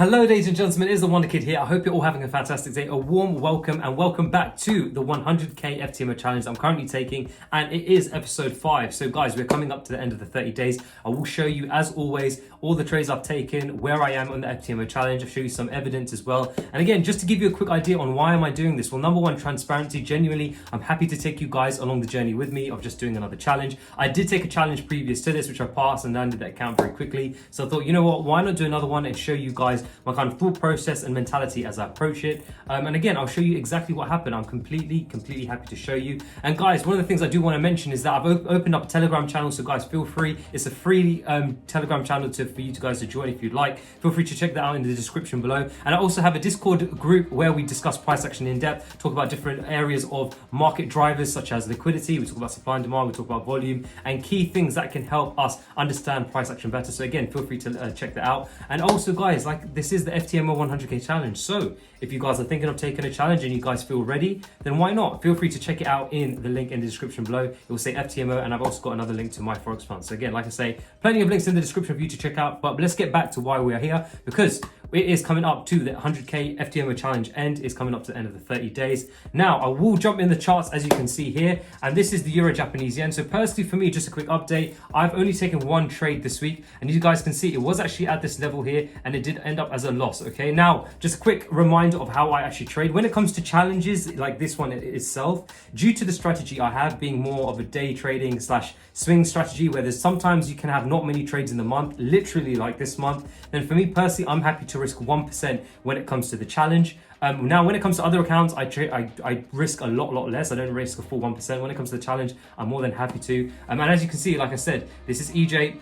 Hello ladies and gentlemen, it is the Wonder Kid here. I hope you're all having a fantastic day. A warm welcome and welcome back to the 100K FTMO challenge I'm currently taking, and it is episode 5. So guys, we're coming up to the end of the 30 days. I will show you, as always, all the trades I've taken, where I am on the FTMO challenge. I'll show you some evidence as well. And again, just to give you a quick idea on why am I doing this? Well, number one, transparency. Genuinely, I'm happy to take you guys along the journey with me of just doing another challenge. I did take a challenge previous to this, which I passed and landed that account very quickly. So I thought, you know what, why not do another one and show you guys my kind of thought process and mentality as I approach it. And again, I'll show you exactly what happened. I'm completely happy to show you. And guys, one of the things I do want to mention is that I've opened up a Telegram channel, so guys, feel free. It's a free Telegram channel for you guys to join if you'd like. Feel free to check that out in the description below. And I also have a Discord group where we discuss price action in depth, talk about different areas of market drivers such as liquidity. We talk about supply and demand, we talk about volume and key things that can help us understand price action better. So again, feel free to check that out. And also guys, like, this is the FTMO 100K challenge. So if you guys are thinking of taking a challenge and you guys feel ready, then why not? Feel free to check it out in the link in the description below. It will say FTMO, and I've also got another link to my Forex fund. So again, like I say, plenty of links in the description for you to check out. But let's get back to why we are here, because it is coming up to the 100K FTMO challenge end. Is coming up to the end of the 30 days. Now, I will jump in the charts as you can see here, and this is the Euro Japanese yen. So personally for me, just a quick update, I've only taken one trade this week, and you guys can see it was actually at this level here, and it did end up as a loss. Okay, now just a quick reminder of how I actually trade when it comes to challenges like this one itself. Due to the strategy I have being more of a day trading slash swing strategy, where there's sometimes you can have not many trades in the month, literally like this month, then for me personally, I'm happy to risk 1% when it comes to the challenge. Now, when it comes to other accounts, I risk a lot less. I don't risk a full 1%. When it comes to the challenge, I'm more than happy to. And as you can see, like I said, this is EJ.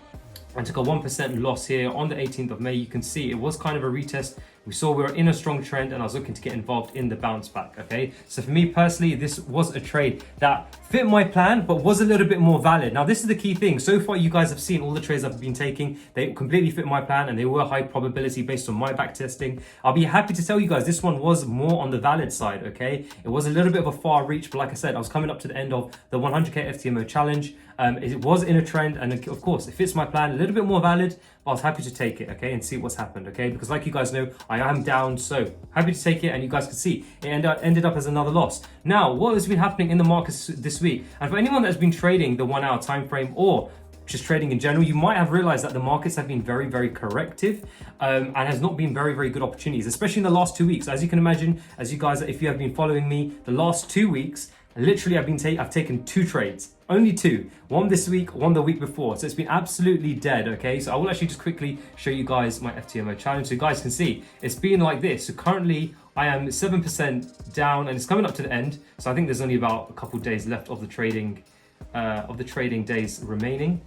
I took a 1% loss here on the 18th of May. You can see it was kind of a retest. We saw we were in a strong trend, and I was looking to get involved in the bounce back, okay? So for me personally, this was a trade that fit my plan, but was a little bit more valid. Now, this is the key thing. So far, you guys have seen all the trades I've been taking. They completely fit my plan, and they were high probability based on my back testing. I'll be happy to tell you guys, this one was more on the valid side, okay? It was a little bit of a far reach, but like I said, I was coming up to the end of the 100K FTMO challenge. It was in a trend, and of course, it fits my plan, a little bit more valid, but I was happy to take it, okay, and see what's happened, okay? Because like you guys know, I am down, so happy to take it, and you guys can see it ended up as another loss. Now, what has been happening in the markets this week? And for anyone that's been trading the 1 hour time frame or just trading in general, you might have realized that the markets have been very corrective and has not been very good opportunities, especially in the last 2 weeks. As you can imagine, as you guys, if you have been following me, the last 2 weeks, literally I've taken 2 trades. Only 2. One this week, one the week before. So it's been absolutely dead, okay? So I will actually just quickly show you guys my FTMO challenge so you guys can see. It's been like this. So currently I am 7% down, and it's coming up to the end. So I think there's only about a couple days left of the trading days remaining.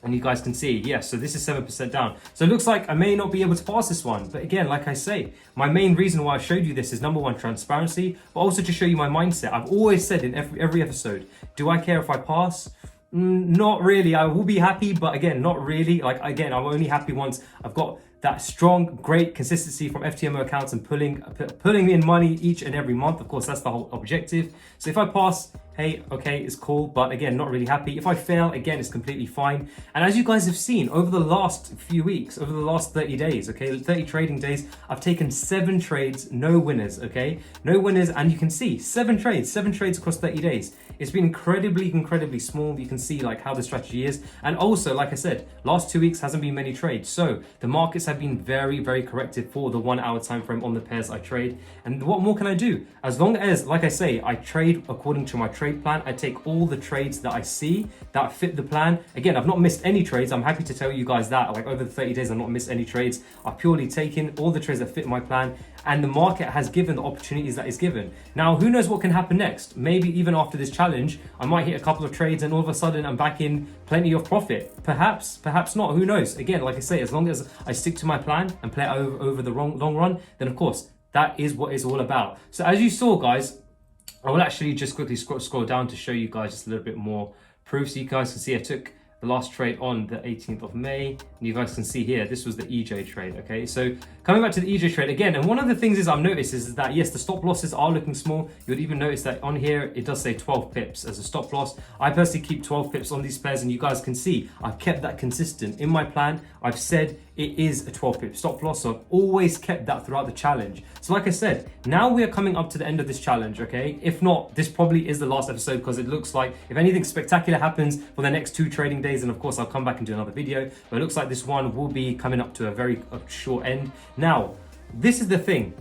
And you guys can see, yes, so this is 7% down. So it looks like I may not be able to pass this one. But again, like I say, my main reason why I showed you this is number one, transparency, but also to show you my mindset. I've always said in every episode, do I care if I pass? Not really. I will be happy, but again, not really. Like, again, I'm only happy once I've got that strong, great consistency from FTMO accounts and pulling in money each and every month. Of course, that's the whole objective. So if I pass, hey, okay, it's cool, but again, not really happy. If I fail, again, it's completely fine. And as you guys have seen over the last few weeks, over the last 30 days, okay, 30 trading days, I've taken 7 trades, no winners, okay? No winners, and you can see 7 trades across 30 days. It's been incredibly small. You can see like how the strategy is. And also, like I said, last 2 weeks hasn't been many trades. So the markets have been very corrective for the 1 hour time frame on the pairs I trade. And what more can I do? As long as, like I say, I trade according to my trade plan. I take all the trades that I see that fit the plan. Again, I've not missed any trades. I'm happy to tell you guys that. Like, over the 30 days, I've not missed any trades. I've purely taken all the trades that fit my plan, and the market has given the opportunities that it's given. Now, who knows what can happen next? Maybe even after this challenge, I might hit a couple of trades and all of a sudden I'm back in plenty of profit. Perhaps not. Who knows? Again, like I say, as long as I stick to my plan and play it over the long run, then of course, that is what it's all about. So as you saw, guys, I will actually just quickly scroll down to show you guys just a little bit more proof. So you guys can see I took the last trade on the 18th of May. And you guys can see here, this was the EJ trade, okay? So coming back to the EJ trade again, and one of the things I've noticed is that yes, the stop losses are looking small. You'll even notice that on here it does say 12 pips as a stop loss. I personally keep 12 pips on these pairs, and you guys can see I've kept that consistent in my plan. I've said it is a 12 pip stop loss, so I've always kept that throughout the challenge. So like I said, now we are coming up to the end of this challenge, okay? If not, this probably is the last episode, because it looks like if anything spectacular happens for the next 2 trading days, and of course I'll come back and do another video, but it looks like this one will be coming up to a very short end. Now, this is the thing.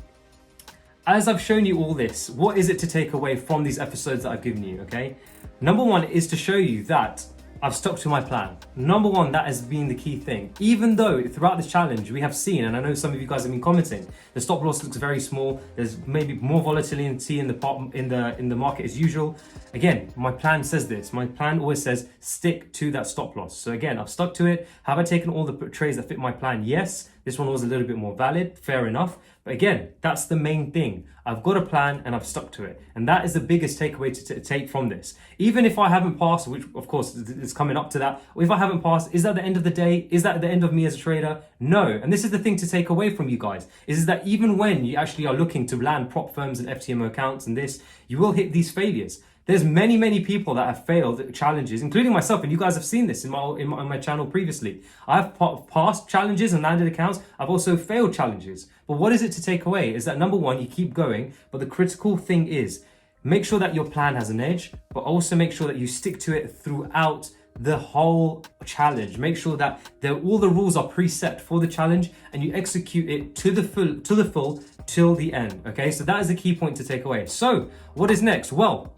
As I've shown you all this, what is it to take away from these episodes that I've given you, okay? Number one is to show you that I've stuck to my plan. Number one, that has been the key thing. Even though throughout this challenge we have seen, and I know some of you guys have been commenting, the stop loss looks very small. There's maybe more volatility in the market as usual. Again, my plan says this. My plan always says stick to that stop loss. So again, I've stuck to it. Have I taken all the trades that fit my plan? Yes. This one was a little bit more valid, fair enough. But again, that's the main thing. I've got a plan and I've stuck to it. And that is the biggest takeaway to take from this. Even if I haven't passed, which of course is coming up to that, or if I haven't passed, is that the end of the day? Is that the end of me as a trader? No. And this is the thing to take away from you guys, is that even when you actually are looking to land prop firms and FTMO accounts and this, you will hit these failures. There's many people that have failed challenges, including myself, and you guys have seen this in my channel previously. I've passed challenges and landed accounts. I've also failed challenges. But what is it to take away is that number one, you keep going, but the critical thing is make sure that your plan has an edge, but also make sure that you stick to it throughout the whole challenge. Make sure that all the rules are preset for the challenge and you execute it to the full till the end. Okay, so that is the key point to take away. So what is next? Well,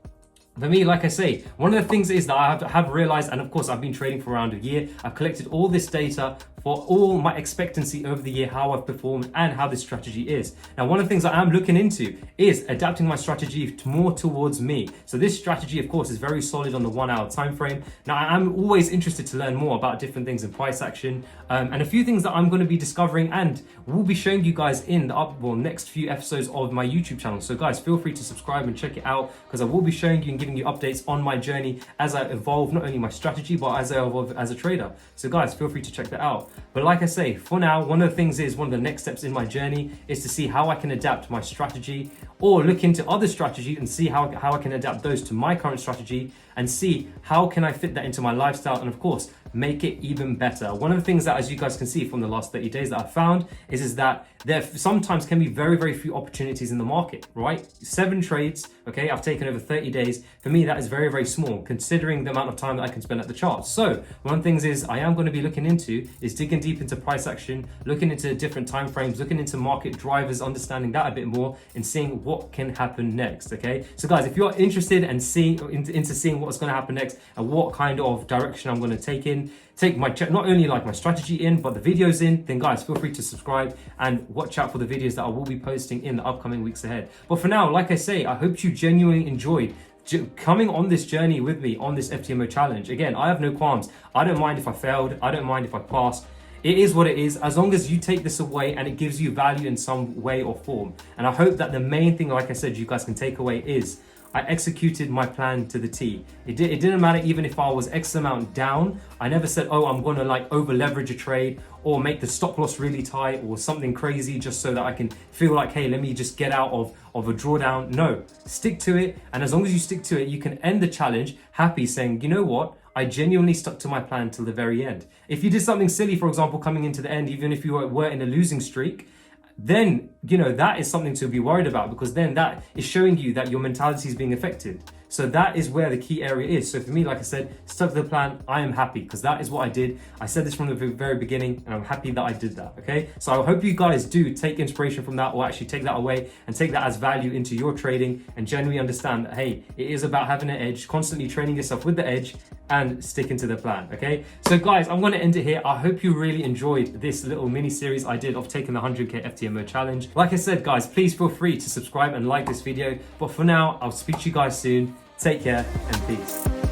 for me, like I say, one of the things is that I have realized, and of course I've been trading for around a year, I've collected all this data for all my expectancy over the year, how I've performed and how this strategy is. Now, one of the things that I'm looking into is adapting my strategy more towards me. So this strategy, of course, is very solid on the 1 hour time frame. Now, I'm always interested to learn more about different things in price action and a few things that I'm going to be discovering and will be showing you guys in the next few episodes of my YouTube channel. So guys, feel free to subscribe and check it out, because I will be showing you and giving you updates on my journey as I evolve, not only my strategy, but as I evolve as a trader. So guys, feel free to check that out. But like I say, for now, one of the next steps in my journey is to see how I can adapt my strategy, or look into other strategies and see how I can adapt those to my current strategy, and see how can I fit that into my lifestyle, and of course, make it even better. One of the things that, as you guys can see from the last 30 days that I've found is that there sometimes can be very few opportunities in the market, right? 7 trades, okay, I've taken over 30 days. For me, that is very small considering the amount of time that I can spend at the charts. So one of the things is I am going to be looking into is digging deep into price action, looking into different time frames, looking into market drivers, understanding that a bit more and seeing what can happen next, okay? So guys, if you're interested and into seeing what's going to happen next and what kind of direction I'm going to take my not only like my strategy in, but the videos in, then guys, feel free to subscribe and watch out for the videos that I will be posting in the upcoming weeks ahead. But for now, like I say, I hope you genuinely enjoyed coming on this journey with me on this FTMO challenge. Again, I have no qualms. I don't mind if I failed. I don't mind if I passed. It is what it is, as long as you take this away and it gives you value in some way or form. And I hope that the main thing, like I said, you guys can take away is I executed my plan to the T. It didn't matter even if I was X amount down. I never said, oh, I'm gonna like over leverage a trade or make the stop loss really tight or something crazy just so that I can feel like, hey, let me just get out of a drawdown. No, stick to it. And as long as you stick to it, you can end the challenge happy, saying, you know what? I genuinely stuck to my plan till the very end. If you did something silly, for example, coming into the end, even if you were in a losing streak, then, you know, that is something to be worried about, because then that is showing you that your mentality is being affected. So that is where the key area is. So for me, like I said, stuck to the plan, I am happy because that is what I did. I said this from the very beginning and I'm happy that I did that, okay? So I hope you guys do take inspiration from that, or actually take that away and take that as value into your trading and genuinely understand that, hey, it is about having an edge, constantly training yourself with the edge and sticking to the plan, okay? So guys, I'm gonna end it here. I hope you really enjoyed this little mini series I did of taking the 100K FTMO challenge. Like I said, guys, please feel free to subscribe and like this video. But for now, I'll speak to you guys soon. Take care and peace.